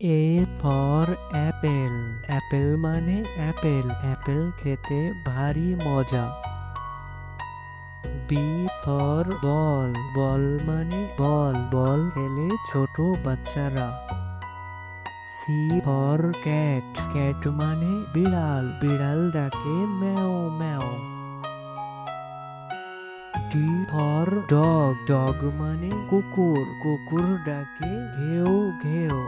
A for Apple. Apple মানে Apple. Apple খেতে ভারী মজা। B for ball. বল মানে বল। বল খেলে ছোট বাচ্চারা। C for cat. ক্যাট মানে বিড়াল। বিড়াল ডাকে ম্যাও ম্যাও। D for dog. ডগ মানে কুকুর। কুকুর ডাকে ঘেউ ঘেউ।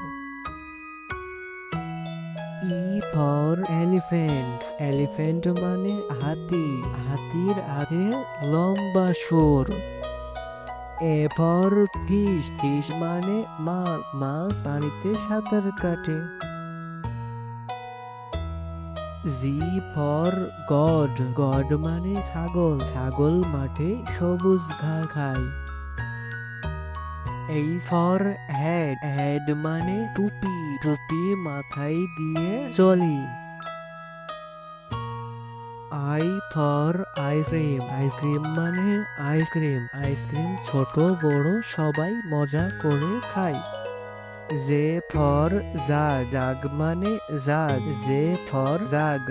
E for elephant. এলিফ্যান্ট মানে হাতি। হাতির আগে লম্বা সুর। A for fish. ফিশ মানে মাছ। মাছ পানিতে সাঁতার কাটে। G for god. গড মানে ছাগল। ছাগল মাঠে সবুজ ঘাস খায়। এই ফর হেড। হেড মানে টুপি। টুপি মাথায় দিয়ে চলি। I for ice cream. আইসক্রিম মানে আইসক্রিম। আইসক্রিম ছোট বড় সবাই মজা করে খায়। J for jug. জাগ মানে jug. J for jug.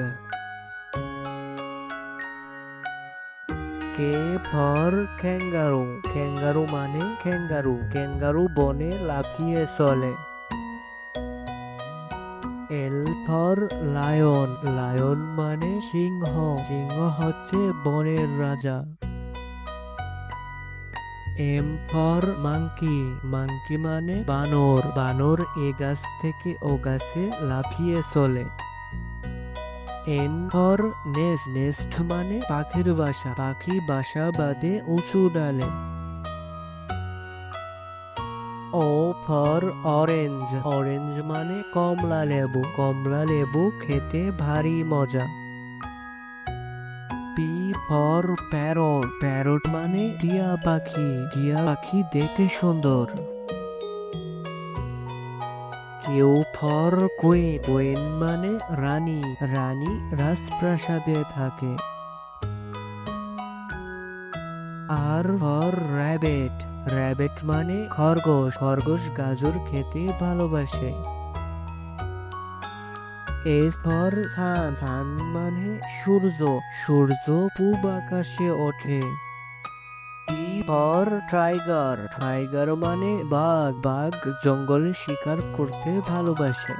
K for kangaroo. Kangaroo মানে ক্যাঙ্গারু। ক্যাঙ্গারু বনে লাফিয়ে চলে। L for lion. লায়ন মানে সিংহ। সিংহ হচ্ছে বনের রাজা। M for monkey. মাংকি মানে বানর। বানর এ গাছ থেকে ও গাছে লাফিয়ে চলে। N for nest. নেস্ট মানে পাখির বাসা। পাখি বাসা বাঁধে উঁচু ডালে। O for orange. অরেঞ্জ মানে কমলা লেবু। কমলা লেবু খেতে ভারী মজা। P for parrot. প্যারট মানে টিয়া পাখি। টিয়া পাখি দেখতে সুন্দর। Q for queen. কুইন মানে রানী। রানী রাজপ্রাসাদে থাকে। আর ফর র্যাবেট। র্যাবেট মানে খরগোশ। খরগোশ গাজর খেতে ভালোবাসে। S for sun. সান মানে সূর্য। সূর্য পূব আকাশে ওঠে। T for tiger. টাইগার মানে বাঘ। বাঘ জঙ্গলে শিকার করতে ভালোবাসে।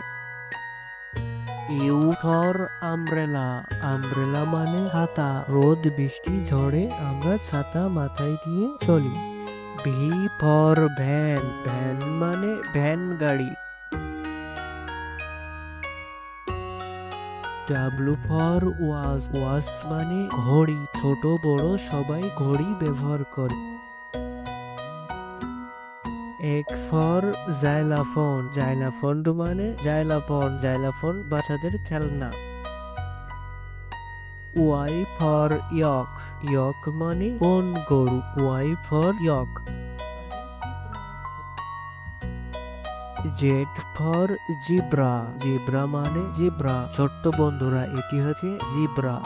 You for umbrella. আমব্রেলা মানে ছাতা। রোদ বৃষ্টি ঝড়ে আমরা ছাতা মাথায় দিয়ে চলি। V for van. ভ্যান মানে ভ্যান গাড়ি। W for watch. ওয়াচ মানে ঘড়ি। ছোট বড় সবাই ঘড়ি ব্যবহার করে। X for জাইলাফোন। জাইলাফোন মানে জাইলাফোন। জাইলাফোন বাচ্চাদের খেলনা। ওয়াই ফর ইয়ক। ইয়ক মানে কোন গরু। Y for yak. Z for zebra. Zebra মানে জিব্রা। ছোট্ট বন্ধুরা এটি হচ্ছে জিব্রা।